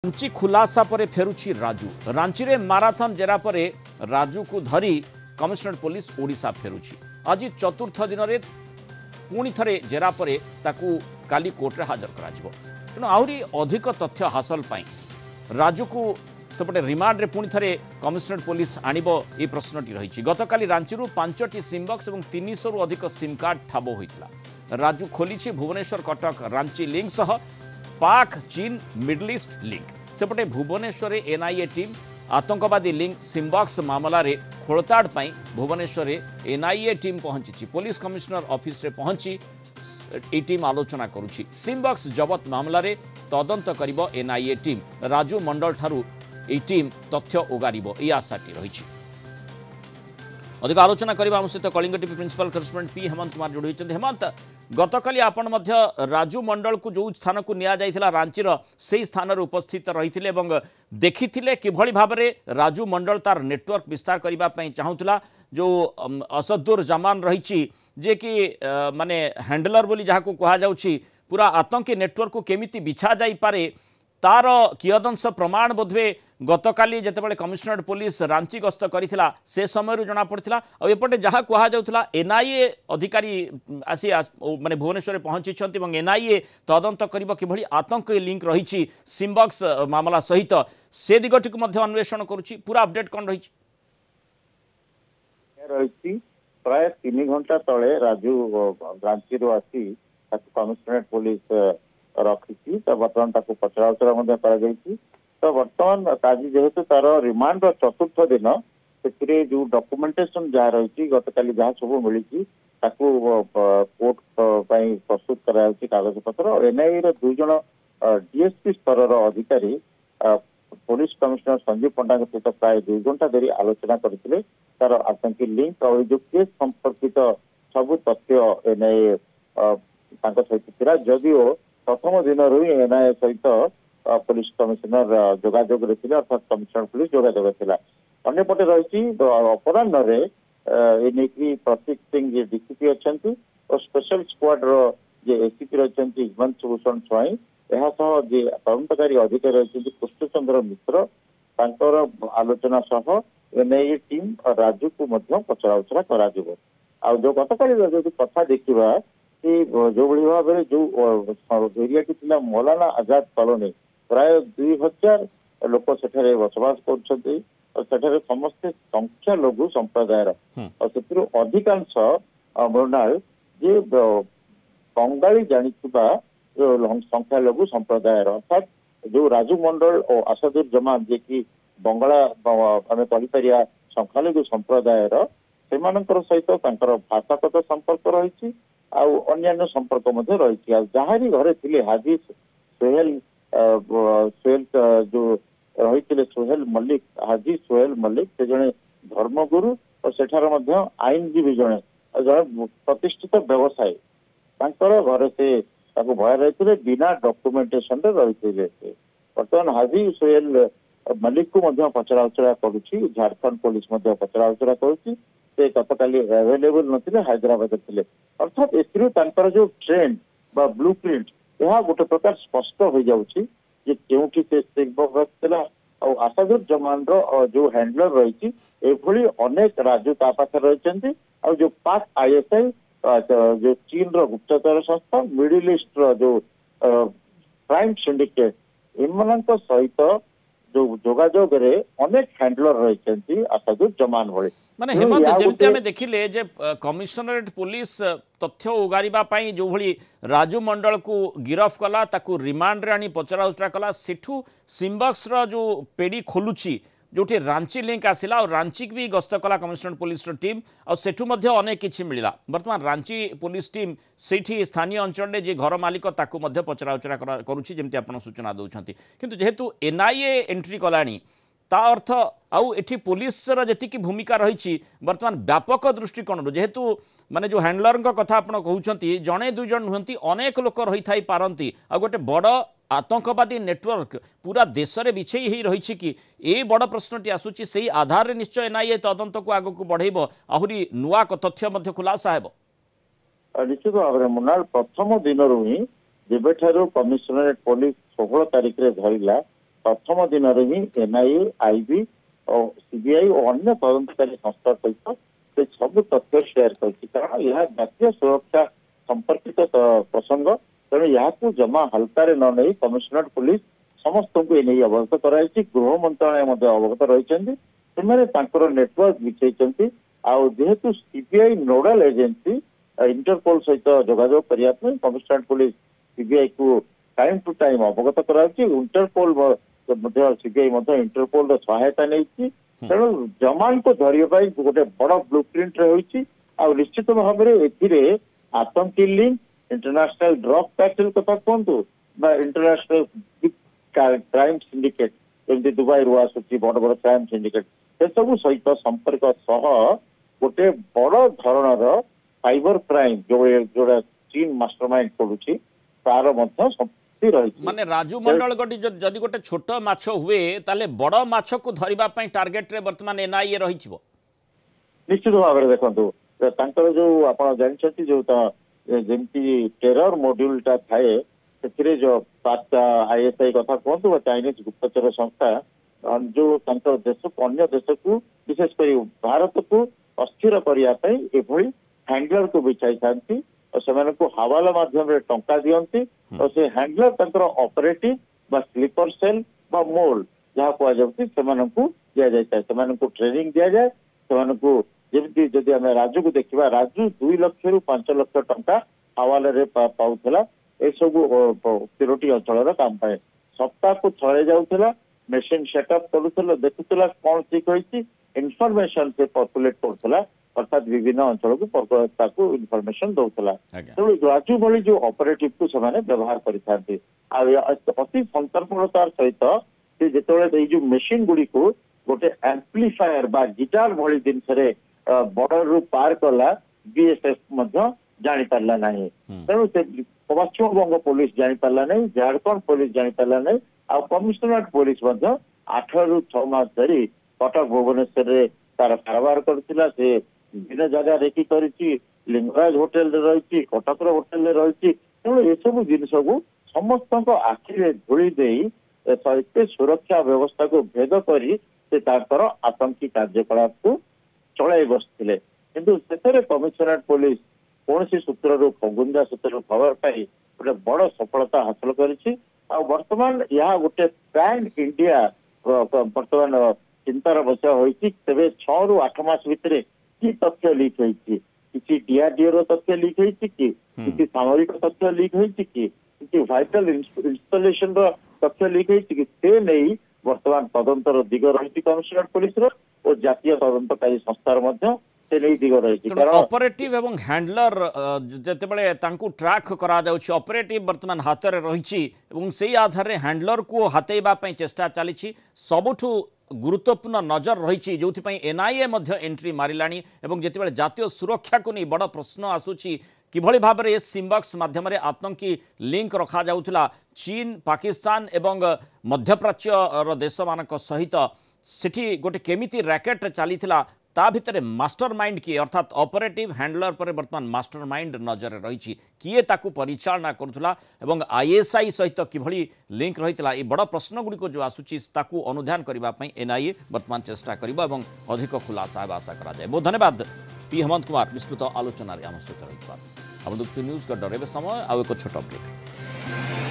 रांची खुलासा पर फेरुछि राजू। रांची रे माराथन जेरा पर राजू को धरी कमिशनरेट पुलिस ओडिशा फेरुछि। आज चतुर्थ दिन में पुणी थे जेरा पर ताकू काली कोर्टे हाजर करा जिवो। तेणु आहरी अधिक तथ्य हासिल पाई राजू को सेपटे रिमांड रे पुणी थे कमिशनरेट पुलिस आणिबो ए प्रश्नटी रही। गतकाली रांची 5टी सिम बक्स और 300 रु अधिक सिम कार्ड ठाब होता। राजू खोली भुवनेश्वर कटक रांची लिंक सह पाक चीन मिडल ईस्ट लिंक। सेपटे भुवनेश्वर एनआईए टीम आतंकवादी लिंक सिमबक्स मामला रे खोलताड़ पाई भुवनेश्वर एनआईए टीम पहुंची। पुलिस कमिश्नर ऑफिस रे पहुंची ए टीम आलोचना करुछि। सिमबक्स जबत मामला रे तदंत करिबो एनआईए टीम। राजू मंडल ठारू ए टीम तथ्य उगारिबो ए आशाटी रहिछि। अधिक आलोचना करबा हम सहित Kalinga TV principal correspondent P Hemant Kumar जोड़ी होइछन्ते। हेमंत, गतकाली आपण मध्य राजू मंडल को जो स्थान को निया जाइथिला रांची रो सेही स्थान रे उपस्थित रहिथिले एवं देखिथिले किभଳି भाबरे राजू मंडल तार नेटवर्क विस्तार करिबा पई चाहुतला। जो असदुर जमान रहिछि जे कि माने हैंडलर बोली जहा को कहा जाउछि, पूरा आतंकी नेटवर्क को केमिति बिछा जाई पारे तार कियदंश प्रमाण बोधवे गतकाली जितेबाला कमिशनरेट पुलिस रांची गस्त करथिला से समय जना पड़ता। एपटे जहाँ कहुला एनआईए अधिकारी आसी माने भुवनेश्वर पहुंची एनआईए तदंत करिबो किभଳି आतंक लिंक रही सिमबक्स मामला सहित से दिगटी को अन्वेषण करुछि। पूरा अपडेट कौन रही? प्राय 3 घंटा तले राजू रांची आसी कमिशनरेट पुलिस रखी। तो बर्तमान पचरा उचरा तो बर्तमान आज जेहेतु तार रिमांड चतुर्थ दिन से जो डॉक्यूमेंटेशन जहाँ रही गतकाली जहाँ सब मिली कोर्ट प्रस्तुत कागज पत्र और एनआईए दुई जन डीएसपी स्तर अधिकारी पुलिस कमिश्नर संजीव पंडा सहित प्राय 2 घंटा धरी आलोचना करते। तार आतंकी लिंक और जो केस संपर्कित सब तथ्य एनआईए सहित जदिओ प्रथम दिन एनआईए सहित पुलिस कमिश्नर जोगाजोग थे अर्थात कमिश्नर पुलिस जोगाजोग था। अंपटे रही अपराह्न प्रतीक सिंह डीसीपी अच्छा और स्पेशल स्क्वाड एसीपी रही हिमंत भूषण स्वाई यह तदंतकारी अधिकारी रही कृष्णचंद्र मिश्र आलोचना सह एनआईए टीम राजू को पचरा उचरा कर जो गतकाली कथा देखा कि जो भाव में जो एरिया थी मौलाना आजाद कॉलोनी प्राय 2000 लोक सेठारे बसवास कर समस्ते संख्या लघु संप्रदायर और से अधिकांश मृणाल जे बंगाली जानी संख्या लघु संप्रदायर अर्थात जो राजू मंडल और आसादुर जमान जे कि बंगला आम कहीपर संख्यालघु संप्रदायर से सहित भाषागत संपर्क रही अन्य संपर्क रही। जहारी घरे थे हाजी सोहेल जो रही सोहेल मल्लिक हाजी सोहेल मल्लिक से जड़े धर्मगुरु और सेठार आईनजीवी जड़े प्रतिष्ठित व्यवसायी घरे से भय रही बिना डॉक्यूमेंटेशन रही। बर्तमान हाजी सोहेल मल्लिक को पचरा उचरा करुच्ची। झारखंड पुलिस पचरा उचरा करुच्ची। गतकाली अवेलेबल नथिले हैदराबाद थे अर्थात एथर जो ट्रेंड बा ब्लू प्रिंट यह गोटे प्रकार स्पष्ट हो जाऊँगी केउठी से सिमबक्स और आसादुर जमान जो हैंडलर रही एभली अनेक राजू ता पाखे रही और जो पाक आईएसआई जो चीन गुप्तचर संस्था मिडिल ईस्ट जो क्राइम सिंडिकेट इन सहित जो जोगाजोग रे अनेक हैंडलर रही आसादुर जमान भली माने हेमंत जेमते हमें देखिले जे कमिशनरेट पुलिस तथ्य उगारिबा पई जो भली राजू मंडल को गिरफ कला ताकू रिमांड रे आनी पचरा उचरा कला सेठू सिमबक्स रो जो पेडी खोलुची जोठी रांची लिंक आसिला और रांची भी गस्त कला कमिशनरेट पुलिस रो टीम और सेठू मध्य अनेक किछि मिलिला। वर्तमान रांची पुलिस टीम सेठी स्थानीय अंचल रे जे घर मालिक ताकू मध्य पचरा उचरा करूची जेमते आपण सूचना दउछंती। किंतु जेहेतु एनआईए एंट्री कलानी ता अर्थ आउ एठी पुलिस जी भूमिका रही बर्तमान व्यापक दृष्टिकोण जेहेतु माने जो हैंडलर कथा आपण कहउछंती जणे दुई जण नुहंती अनेक लोक रही थाई पारंती आ गोटे बड़ आतंकवादी नेटवर्क पूरा देश में बिछई ही रही कि ये बड़ प्रश्नटी आसूची से आधार रे निश्चय एनआईए तदंत को आग को बढ़ेब आहरी नुआ तथ्य खुलासा हेब। निश्चित भाव में मुनाल प्रथम दिन ही जेबेठारू कमिशनरेट पुलिस 16 तारिख रे धरला प्रथम दिन ही एनआईए आईबी और सीबीआई और अन्य तदंतकारी संस्था सहित से सब तथ्य शेयर करछि कारण यह जातीय सुरक्षा संपर्कित प्रसंग तेणु यहाँ जमा हल्कार न नहीं कमिशनरेट पुलिस समस्त को नहीं अवगत कराई गृह मंत्रालय अवगत रही नेटवर्क बिछाई जेहेतु सीबीआई नोडाल एजेंसी इंटरपोल सहित जोगाजोग करने कमिशनरेट पुलिस सीबीआई को टाइम टू टाइम अवगत कराई इंटरपोल सीबीआई इंटरपोल सहायता नहीं तेणु जमान को धरने गोटे बड़ ब्लू प्रिंट रही निश्चित भाव में आतंकी लिंक इंटरनेशनल ड्रग कार्टेल कथा कहतु इंटरनेशनल क्राइम सिंडिकेट जमी दुबई रू आसूची बड़ बड़ क्राइम सिंडिकेट से सब सहित संपर्क सह गोटे बड़ धरणर साइबर क्राइम जो चीन मास्टरमाइंड करुच्ची तार संपत्ति रही माने राजू मंडल जदि गोटे छोट माछ हुए ताले बड़ माछ को धरिबा पई टार्गेट रे वर्तमान एनआईए रही निश्चित भाव में देखो जो आप जानते जो जमी टेरर मॉड्यूल टा थाए से जो आईएसआई कथा कहतु चाइनीज गुप्तचर संस्था जो देश को अन्य देश को विशेषकर भारत को अस्थिर करने हैंडलर को बिछाई था और से हवाला माध्यम टंका दियंती और से हैंडलर ऑपरेटिव बा स्लीपर सेल बा मोल जहाँ कहुँ दि जाए ट्रेनिंग दि जाए जमी जदि आम राजू को देखा राजू 2 लाख रु 5 लाख टंका हवाले पाऊला सब 3टी अंचल काम पाए सप्ताह को थरे जाऊला मेसीन सेटअप करूला देखुला कौन ठीक होती इनफॉरमेशन से पर्कुलेट करूला अर्थात विभिन्न अंचल को इनफॉरमेशन दौला तेणु राजू भली जो ऑपरेटिव को से व्यवहार करते अति संतर्कतार सहित जो मेसीन गुड़ी को गोटे एम्प्लीफायर बा गिटार भली जिनस बॉर्डर रू पार कला बीएसएफ जानी पारला नहीं तेणु से पश्चिम बंग पुलिस जानी पारला नहीं झारखंड पुलिस जानी पारला नहीं आ कमिशनरेट पुलिस 8 ରୁ 6 मास धरी कटक भुवनेश्वर तार कारोबार करथिला से विभिन्न जगह रेकी करिछि लिंगराज होटल रे रहिछि कटक होटल रे रहिछि तेणु ये सब जिनिस को समस्त आखिरे धूली देई सहित सुरक्षा व्यवस्था को भेद करी से ताकर आतंकी कार्यकलाप को चलाई बसते किंतु से कमिशनरेट पुलिस कौन सूत्र गुंजा सूत्र खबर पाई गोटे बड़ सफलता हासिल करिछि वर्तमान यह गोटे पैन इंडिया वर्तमान चिंतार विषय होती तेरे 6 ରୁ 8 मास भितर कि तथ्य लीक होती किसी डीआरडीओ तथ्य लीक होती कि सामरिक तथ्य लीक होती कि वाइटल इंस्टॉलेशन तथ्य लीक होती से नहीं वर्तमान तदंतर दिग रही कमिशनरेट पुलिस और जातीय तदंतकारी संस्थार दिग रही ऑपरेटिव एवं हैंडलर जेतेबेले तांकु ट्रैक करा जाउछि ऑपरेटिव वर्तमान हाथ रे रहिछि एवं सेही आधार रे हैंडलर को हातेबा पई चेष्टा चलीछि सबुठु गुरुत्वपूर्ण नजर रही जो एनआईए एंट्री मारिलानी एवं जितेबाला जातीय सुरक्षा को नहीं बड़ प्रश्न आसूची किभली भाव में सिम्बक्स माध्यम आतंकी लिंक रखा जाउथला चीन पाकिस्तान एवं मध्यप्राच्य देश मान सहित सेठी गोटे केमिति रैकेट चलीथिला ता भितर मास्टरमाइंड किए अर्थात ऑपरेटिव हैंडलर पर वर्तमान मास्टरमाइंड नजर रही किए ताकू परिचालना करुला एवं आईएसआई सहित किभली लिंक रही ये बड़ प्रश्न गुड़िक जो आसूची ताकू अनुधान करने एनआईए वर्तमान चेष्टा करिबा एवं अधिक खुलासा आशा करा जाए। बहुत धन्यवाद पी हेमंत कुमार विस्तृत आलोचन आम सहित रही न्यूज का डर समय आउ एक छोट ब्रेक।